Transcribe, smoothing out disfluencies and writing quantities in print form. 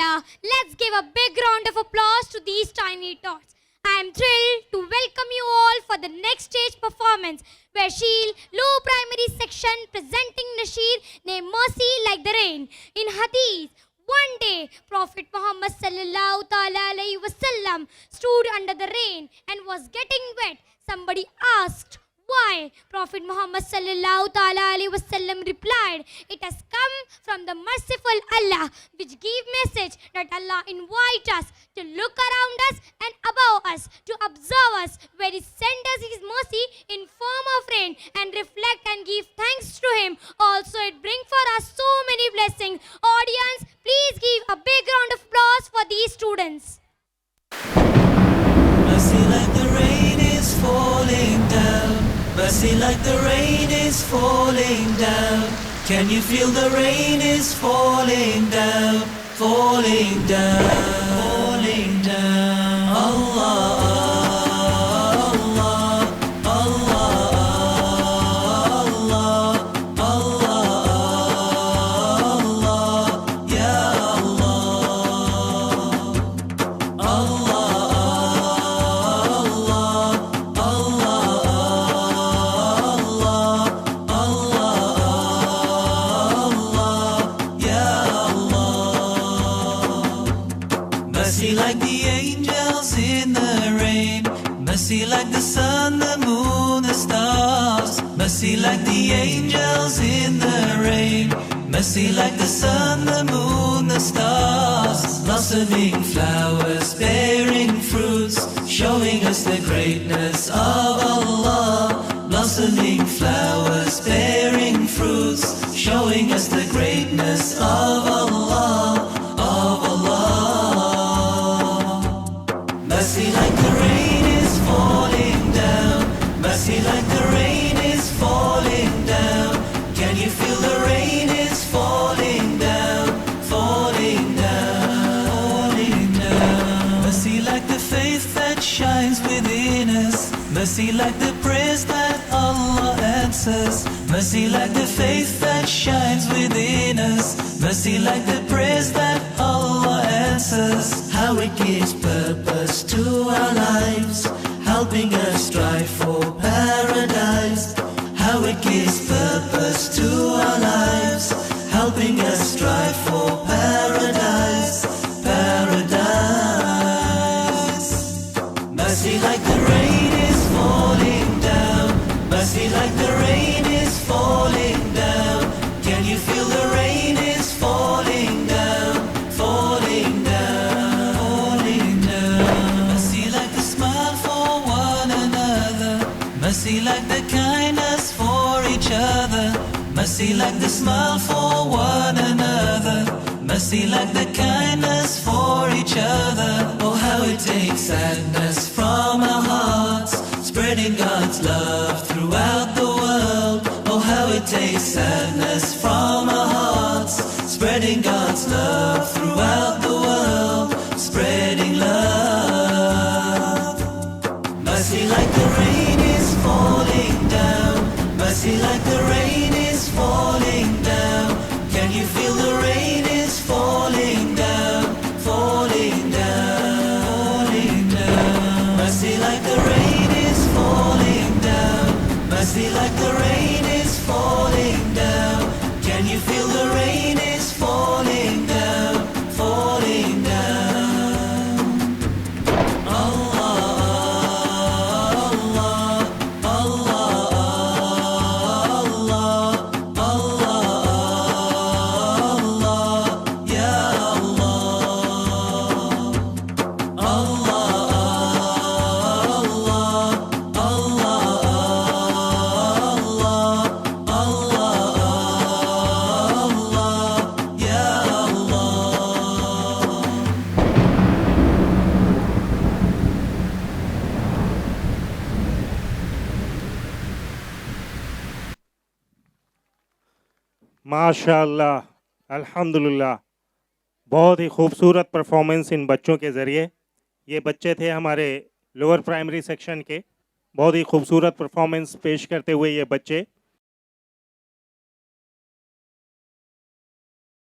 Allah, let's give a big round of applause to these tiny tots. I am thrilled to welcome you all for the next stage performance where she'll low primary section presenting Nasheed named Mercy Like the Rain. In Hadith, one day Prophet Muhammad sallallahu ta'ala alayhi wasallam stood under the rain and was getting wet. Somebody asked, why? Prophet Muhammad sallallahu ta'ala alayhi wasallam replied, it has come from the merciful Allah, which give message that Allah invite us to look around us and above us, to observe us, where He sent us His mercy in form of rain, and reflect and give thanks to Him. Also, it bring for us so many blessings. Audience, please give a big round of applause for these students. Mercy like the rain is falling down. Mercy like the rain is falling down. Can you feel the rain is falling down, falling down, falling down. Allah, Allah, Allah, Allah, Allah, Allah, Ya Allah, Allah. Mercy like the angels in the rain. Mercy like the sun, the moon, the stars. Mercy like the angels in the rain. Mercy like the sun, the moon, the stars. Blossoming flowers, bearing fruits, showing us the greatness of Allah. Blossoming flowers, bearing fruits, showing us the greatness of Allah, of Allah. Mercy like the rain is falling down. Mercy like the rain is falling down. Can you feel the rain is falling down, falling down, falling down. Mercy like the faith that shines within us. Mercy like the prayers that Allah answers. Mercy like the faith that shines within us. Mercy like the prayers that Allah answers. How it gives purpose to our lives, helping us strive for paradise. How it gives purpose to our lives, helping us strive for paradise, paradise. Mercy like the rain is falling down. Mercy like the rain is falling down. Can you feel the rain is falling down, falling down, falling down. Mercy like the smile for one another. Mercy like the kindness for each other. Mercy like the smile for one another. Mercy like the kindness for each other. Oh, how it takes sadness from our hearts, spreading God's love throughout the world. Oh, how it takes sadness from our hearts, spreading God's love throughout the world, spreading love. Mercy like the rain is falling down. Mercy like the rain is falling down. Can you feel the rain is falling down, falling down, falling down. Mercy like the rain is falling down. Mercy like the rain is falling down. Can you feel the rain is falling down, falling down. Allah, Allah, Allah, Allah, Allah, Allah, Ya Allah, Allah, Allah, माशाअल्लाह, अल्हम्दुलिल्लाह, बहुत ही खूबसूरत performance in बच्चों के ज़रिए। ये बच्चे थे हमारे लोअर प्राइमरी सेक्शन के, बहुत ही खूबसूरत परफॉर्मेंस पेश करते हुए ये बच्चे